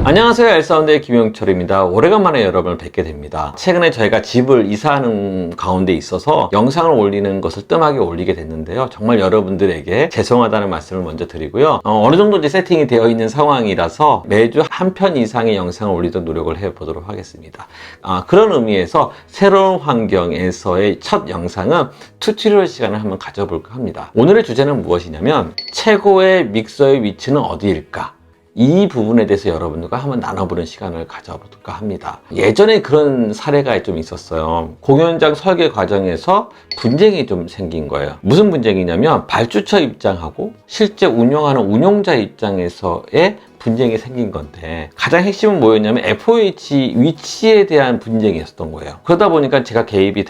안녕하세요, 엘사운드의 김용철입니다. 오래간만에 여러분을 뵙게 됩니다. 최근에 저희가 집을 이사하는 가운데 있어서 영상을 올리는 것을 뜸하게 올리게 됐는데요. 정말 여러분들에게 죄송하다는 말씀을 먼저 드리고요. 어느 정도 이제 세팅이 되어 있는 상황이라서 매주 한 편 이상의 영상을 올리도록 노력을 해보도록 하겠습니다. 그런 의미에서 새로운 환경에서의 첫 영상은 튜토리얼 시간을 한번 가져볼까 합니다. 오늘의 주제는 무엇이냐면 최고의 믹서의 위치는 어디일까? 이 부분에 대해서 여러분들과 한번 나눠보는 시간을 가져볼까 합니다. 예전에 그런 사례가 좀 있었어요. 공연장 설계 과정에서 분쟁이 좀 생긴 거예요. 무슨 분쟁이냐면 발주처 입장하고 실제 운영하는 운용자 입장에서의 분쟁이 생긴 건데, 가장 핵심은 뭐였냐면 FOH 위치에 대한 분쟁이었던 거예요. 그러다 보니까 제가 개입이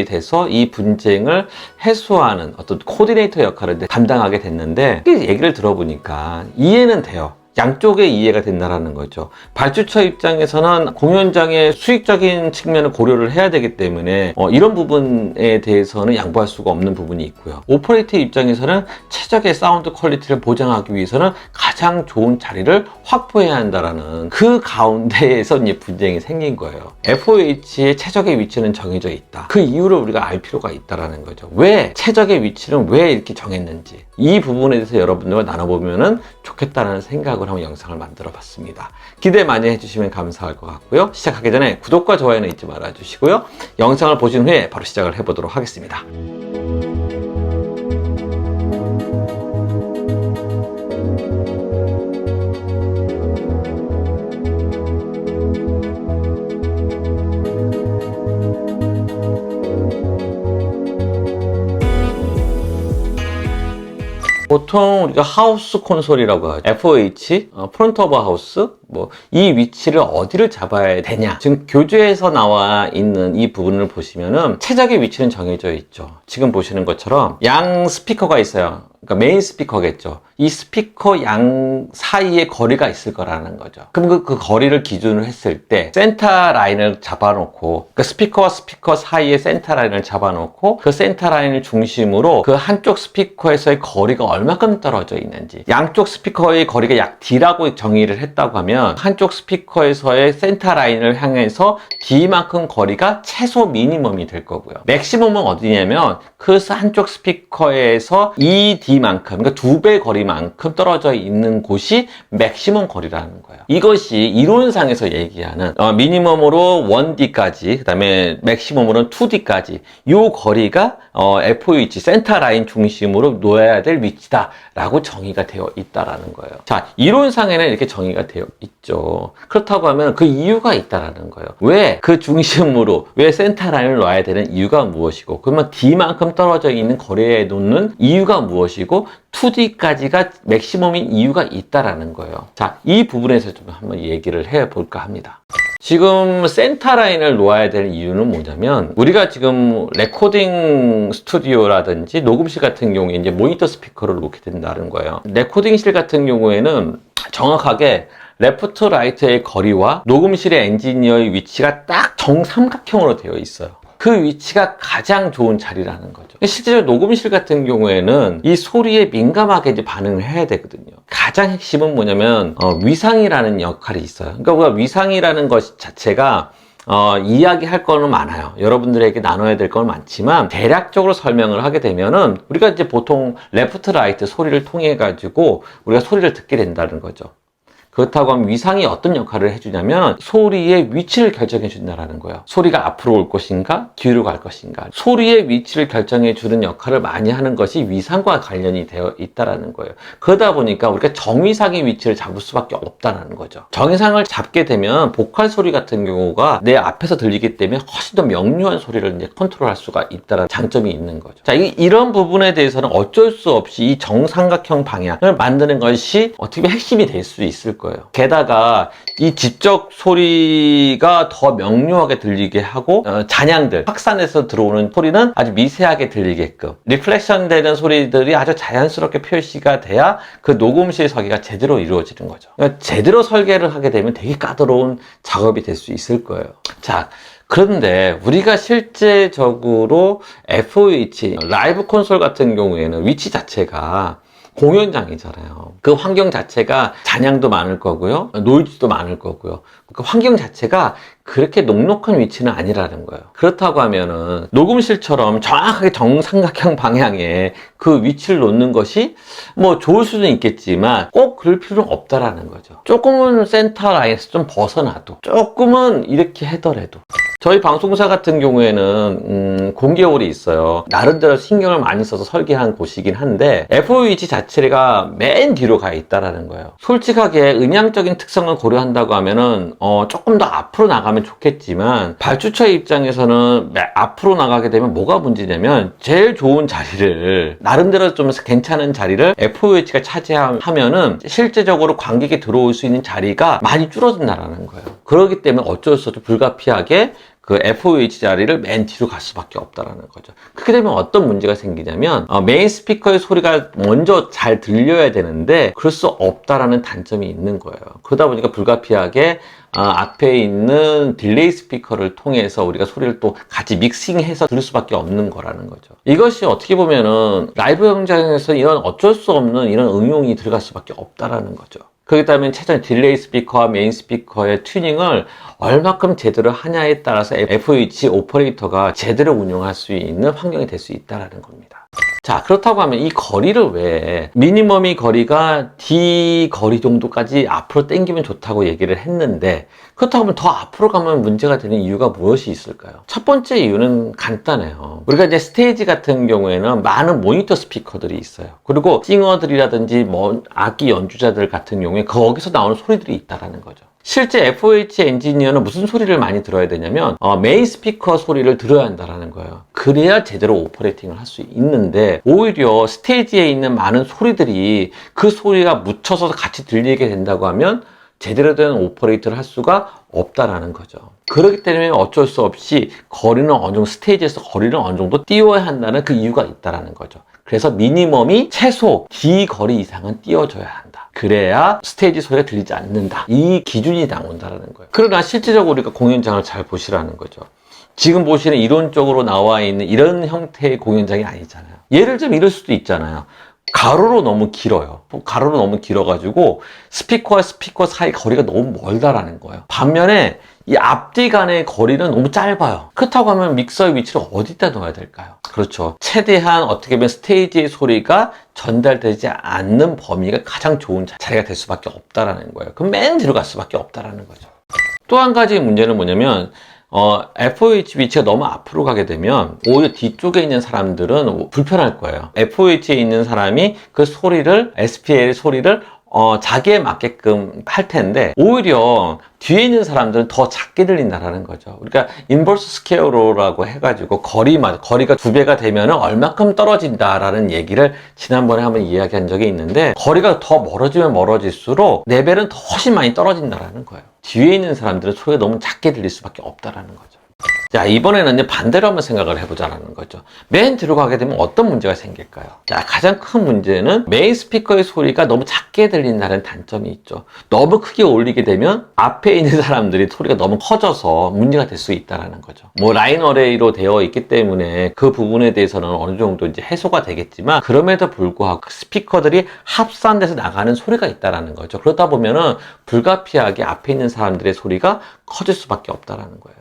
돼서 이 분쟁을 해소하는 어떤 코디네이터 역할을 담당하게 됐는데, 얘기를 들어보니까 이해는 돼요. 양쪽의 이해가 된다는 거죠. 발주처 입장에서는 공연장의 수익적인 측면을 고려를 해야 되기 때문에 이런 부분에 대해서는 양보할 수가 없는 부분이 있고요. 오퍼레이터 입장에서는 최적의 사운드 퀄리티를 보장하기 위해서는 가장 좋은 자리를 확보해야 한다는 그 가운데에서 이제 분쟁이 생긴 거예요. FOH의 최적의 위치는 정해져 있다. 그 이유를 우리가 알 필요가 있다는 거죠. 왜 최적의 위치는 왜 이렇게 정했는지, 이 부분에 대해서 여러분들과 나눠보면 좋겠다는 생각을 한번 영상을 만들어 봤습니다. 기대 많이 해주시면 감사할 것 같고요. 시작하기 전에 구독과 좋아요는 잊지 말아 주시고요. 영상을 보신 후에 바로 시작을 해보도록 하겠습니다. 보통 우리가 하우스 콘솔이라고 하죠. FOH, 프론트 오브 하우스, 이 위치를 어디를 잡아야 되냐. 지금 교재에서 나와 있는 이 부분을 보시면은 최적의 위치는 정해져 있죠. 지금 보시는 것처럼 양 스피커가 있어요. 그러니까 메인 스피커겠죠. 이 스피커 양 사이에 거리가 있을 거라는 거죠. 그럼 그 거리를 기준으로 했을 때 센터 라인을 잡아놓고, 그 스피커와 스피커 사이에 센터 라인을 잡아놓고 그 센터 라인을 중심으로 그 한쪽 스피커에서의 거리가 얼마큼 떨어져 있는지, 양쪽 스피커의 거리가 약 D라고 정의를 했다고 하면 한쪽 스피커에서의 센터 라인을 향해서 D만큼 거리가 최소 미니멈이 될 거고요. 맥시멈은 어디냐면 그 한쪽 스피커에서 이 D만큼, 그러니까 2배 거리만큼 떨어져 있는 곳이 맥시멈 거리라는 거예요. 이것이 이론상에서 얘기하는 미니멈으로 1D까지, 그 다음에 맥시멈으로는 2D까지 이 거리가 FOH 센터 라인 중심으로 놓아야 될 위치다 라고 정의가 되어 있다라는 거예요. 자, 이론상에는 이렇게 정의가 되어 있죠. 그렇다고 하면 그 이유가 있다라는 거예요. 왜 그 중심으로, 왜 센터 라인을 놔야 되는 이유가 무엇이고, 그러면 D만큼 떨어져 있는 거리에 놓는 이유가 무엇이고, 2D까지가 맥시멈인 이유가 있다라는 거예요. 자, 이 부분에서 좀 한번 얘기를 해볼까 합니다. 지금 센터 라인을 놓아야 될 이유는 뭐냐면, 우리가 지금 레코딩 스튜디오라든지 녹음실 같은 경우에 이제 모니터 스피커를 놓게 된다는 거예요. 레코딩실 같은 경우에는 정확하게 레프트 라이트의 거리와 녹음실의 엔지니어의 위치가 딱 정삼각형으로 되어 있어요. 그 위치가 가장 좋은 자리라는 거죠. 실제로 녹음실 같은 경우에는 이 소리에 민감하게 이제 반응을 해야 되거든요. 가장 핵심은 뭐냐면 위상이라는 역할이 있어요. 그러니까 우리가 위상이라는 것 자체가 이야기할 거는 많아요. 여러분들에게 나눠야 될 건 많지만 대략적으로 설명을 하게 되면은 우리가 이제 보통 레프트 라이트 소리를 통해 가지고 우리가 소리를 듣게 된다는 거죠. 그렇다고 하면 위상이 어떤 역할을 해주냐면 소리의 위치를 결정해 준다는 거예요. 소리가 앞으로 올 것인가 뒤로 갈 것인가, 소리의 위치를 결정해 주는 역할을 많이 하는 것이 위상과 관련이 되어 있다는 거예요. 그러다 보니까 우리가 정위상의 위치를 잡을 수밖에 없다는 거죠. 정위상을 잡게 되면 보컬 소리 같은 경우가 내 앞에서 들리기 때문에 훨씬 더 명료한 소리를 이제 컨트롤할 수가 있다는 장점이 있는 거죠. 자, 이런 부분에 대해서는 어쩔 수 없이 이 정삼각형 방향을 만드는 것이 어떻게 보면 핵심이 될 수 있을 거예요. 게다가 이 지적 소리가 더 명료하게 들리게 하고 잔향들, 확산해서 들어오는 소리는 아주 미세하게 들리게끔 리플렉션 되는 소리들이 아주 자연스럽게 표시가 돼야 그 녹음실 설계가 제대로 이루어지는 거죠. 그러니까 제대로 설계를 하게 되면 되게 까다로운 작업이 될 수 있을 거예요. 자, 그런데 우리가 실제적으로 FOH, 라이브 콘솔 같은 경우에는 위치 자체가 공연장이잖아요. 그 환경 자체가 잔향도 많을 거고요. 노이즈도 많을 거고요. 그 환경 자체가 그렇게 녹록한 위치는 아니라는 거예요. 그렇다고 하면은 녹음실처럼 정확하게 정삼각형 방향에 그 위치를 놓는 것이 뭐 좋을 수는 있겠지만 꼭 그럴 필요는 없다라는 거죠. 조금은 센터 라인에서 좀 벗어나도, 조금은 이렇게 하더라도. 저희 방송사 같은 경우에는 공개홀이 있어요. 나름대로 신경을 많이 써서 설계한 곳이긴 한데 FOH 자체가 맨 뒤로 가 있다라는 거예요. 솔직하게 음향적인 특성을 고려한다고 하면은 조금 더 앞으로 나가면 좋겠지만 발주처의 입장에서는 앞으로 나가게 되면 뭐가 문제냐면 제일 좋은 자리를, 나름대로 좀 괜찮은 자리를 FOH가 차지하면은 실제적으로 관객이 들어올 수 있는 자리가 많이 줄어든다라는 거예요. 그렇기 때문에 어쩔 수 없이 불가피하게 그 FOH 자리를 맨 뒤로 갈 수밖에 없다라는 거죠. 그렇게 되면 어떤 문제가 생기냐면 메인 스피커의 소리가 먼저 잘 들려야 되는데 그럴 수 없다라는 단점이 있는 거예요. 그러다 보니까 불가피하게 앞에 있는 딜레이 스피커를 통해서 우리가 소리를 또 같이 믹싱해서 들을 수밖에 없는 거라는 거죠. 이것이 어떻게 보면은 라이브 현장에서 이런 어쩔 수 없는 이런 응용이 들어갈 수밖에 없다라는 거죠. 그렇기 때문에 최종 딜레이 스피커와 메인 스피커의 튜닝을 얼마큼 제대로 하냐에 따라서 FOH 오퍼레이터가 제대로 운용할 수 있는 환경이 될 수 있다는 겁니다. 자, 그렇다고 하면 이 거리를 왜 미니멈이 거리가 D 거리 정도까지 앞으로 당기면 좋다고 얘기를 했는데, 그렇다고 하면 더 앞으로 가면 문제가 되는 이유가 무엇이 있을까요? 첫 번째 이유는 간단해요. 우리가 이제 스테이지 같은 경우에는 많은 모니터 스피커들이 있어요. 그리고 싱어들이라든지 뭐 악기 연주자들 같은 경우에 거기서 나오는 소리들이 있다라는 거죠. 실제 FOH 엔지니어는 무슨 소리를 많이 들어야 되냐면 메인 스피커 소리를 들어야 한다는 거예요. 그래야 제대로 오퍼레이팅을 할 수 있는데 오히려 스테이지에 있는 많은 소리들이 그 소리가 묻혀서 같이 들리게 된다고 하면 제대로 된 오퍼레이터를 할 수가 없다라는 거죠. 그렇기 때문에 어쩔 수 없이 거리는 어느 정도, 스테이지에서 거리를 어느 정도 띄워야 한다는 그 이유가 있다라는 거죠. 그래서 미니멈이 최소 D 거리 이상은 띄워줘야 한다. 그래야 스테이지 소리가 들리지 않는다. 이 기준이 나온다는 거예요. 그러나 실제적으로 우리가 공연장을 잘 보시라는 거죠. 지금 보시는 이론적으로 나와 있는 이런 형태의 공연장이 아니잖아요. 예를 들면 이럴 수도 있잖아요. 가로로 너무 길어요. 가로로 너무 길어가지고 스피커와 스피커 사이 거리가 너무 멀다라는 거예요. 반면에 이 앞뒤 간의 거리는 너무 짧아요. 그렇다고 하면 믹서의 위치를 어디다 놓아야 될까요? 그렇죠. 최대한 어떻게 보면 스테이지의 소리가 전달되지 않는 범위가 가장 좋은 자리가 될 수밖에 없다라는 거예요. 그럼 맨 뒤로 갈 수밖에 없다라는 거죠. 또 한 가지 문제는 뭐냐면 FOH 위치가 너무 앞으로 가게 되면 오히려 뒤쪽에 있는 사람들은 불편할 거예요. FOH에 있는 사람이 그 소리를, SPL 소리를 자기에 맞게끔 할 텐데 오히려 뒤에 있는 사람들은 더 작게 들린다라는 거죠. 그러니까 인버스 스퀘어로라고 해가지고 거리가 2배가 되면 얼마큼 떨어진다라는 얘기를 지난번에 한번 이야기한 적이 있는데, 거리가 더 멀어지면 멀어질수록 레벨은 더 훨씬 많이 떨어진다라는 거예요. 뒤에 있는 사람들은 소리가 너무 작게 들릴 수밖에 없다라는 거죠. 자, 이번에는 이제 반대로 한번 생각을 해보자는 거죠. 맨 뒤로 가게 되면 어떤 문제가 생길까요? 자, 가장 큰 문제는 메인 스피커의 소리가 너무 작게 들린다는 단점이 있죠. 너무 크게 올리게 되면 앞에 있는 사람들이 소리가 너무 커져서 문제가 될 수 있다는 거죠. 뭐 라인 어레이로 되어 있기 때문에 그 부분에 대해서는 어느 정도 이제 해소가 되겠지만, 그럼에도 불구하고 스피커들이 합산돼서 나가는 소리가 있다는 거죠. 그러다 보면은 불가피하게 앞에 있는 사람들의 소리가 커질 수밖에 없다는 거예요.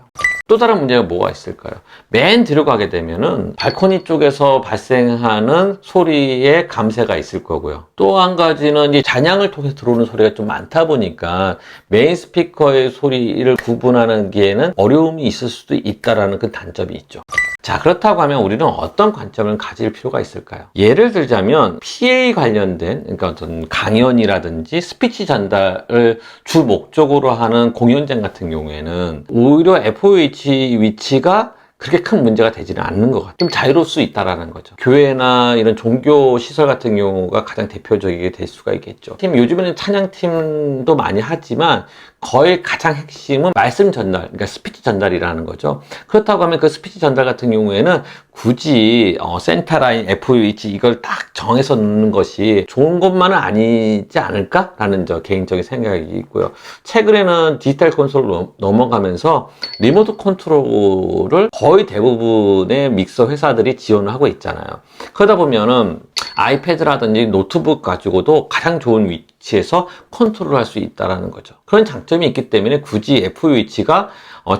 또 다른 문제가 뭐가 있을까요? 맨 뒤로 가게 되면은 발코니 쪽에서 발생하는 소리의 감쇄가 있을 거고요. 또 한 가지는 이제 잔향을 통해서 들어오는 소리가 좀 많다 보니까 메인 스피커의 소리를 구분하는 게에는 어려움이 있을 수도 있다라는 그 단점이 있죠. 자, 그렇다고 하면 우리는 어떤 관점을 가질 필요가 있을까요? 예를 들자면 PA 관련된, 그러니까 어떤 강연이라든지 스피치 전달을 주 목적으로 하는 공연장 같은 경우에는 오히려 FOH 위치가 그렇게 큰 문제가 되지는 않는 것 같아요. 좀 자유로울 수 있다라는 거죠. 교회나 이런 종교 시설 같은 경우가 가장 대표적이게 될 수가 있겠죠. 요즘에는 찬양팀도 많이 하지만 거의 가장 핵심은 말씀 전달, 그러니까 스피치 전달이라는 거죠. 그렇다고 하면 그 스피치 전달 같은 경우에는 굳이 센터라인, FOH 이걸 딱 정해서 넣는 것이 좋은 것만은 아니지 않을까라는 저 개인적인 생각이 있고요. 최근에는 디지털 콘솔로 넘어가면서 리모트 컨트롤을 거의 대부분의 믹서 회사들이 지원을 하고 있잖아요. 그러다 보면은 아이패드라든지 노트북 가지고도 가장 좋은 위치에서 컨트롤할 수 있다는 거죠. 그런 장점이 있기 때문에 굳이 FOH가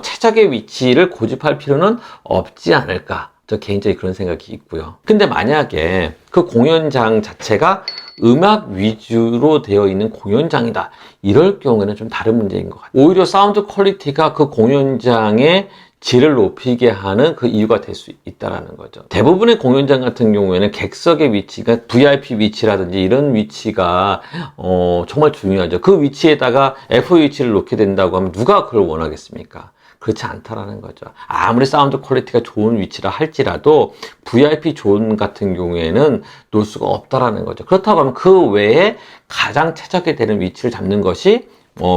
최적의 위치를 고집할 필요는 없지 않을까. 저 개인적인 그런 생각이 있고요. 근데 만약에 그 공연장 자체가 음악 위주로 되어 있는 공연장이다. 이럴 경우에는 좀 다른 문제인 것 같아요. 오히려 사운드 퀄리티가 그 공연장의 질을 높이게 하는 그 이유가 될 수 있다는 거죠. 대부분의 공연장 같은 경우에는 객석의 위치가 VIP 위치라든지 이런 위치가 정말 중요하죠. 그 위치에다가 FOH를 놓게 된다고 하면 누가 그걸 원하겠습니까? 그렇지 않다라는 거죠. 아무리 사운드 퀄리티가 좋은 위치라 할지라도 VIP 존 같은 경우에는 놓을 수가 없다라는 거죠. 그렇다고 하면 그 외에 가장 최적이 되는 위치를 잡는 것이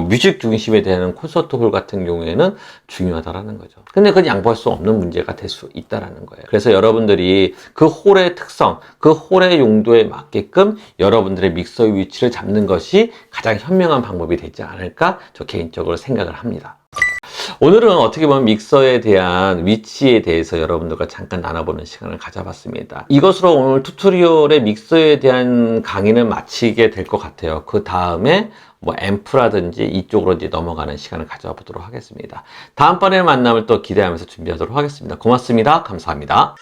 뮤직 중심에 대한 콘서트 홀 같은 경우에는 중요하다라는 거죠. 근데 그건 양보할 수 없는 문제가 될 수 있다라는 거예요. 그래서 여러분들이 그 홀의 특성, 그 홀의 용도에 맞게끔 여러분들의 믹서의 위치를 잡는 것이 가장 현명한 방법이 되지 않을까 저 개인적으로 생각을 합니다. 오늘은 어떻게 보면 믹서에 대한 위치에 대해서 여러분들과 잠깐 나눠보는 시간을 가져봤습니다. 이것으로 오늘 튜토리얼의 믹서에 대한 강의는 마치게 될 것 같아요. 그 다음에 뭐 앰프라든지 이쪽으로 이제 넘어가는 시간을 가져보도록 하겠습니다. 다음번에 만남을 또 기대하면서 준비하도록 하겠습니다. 고맙습니다. 감사합니다.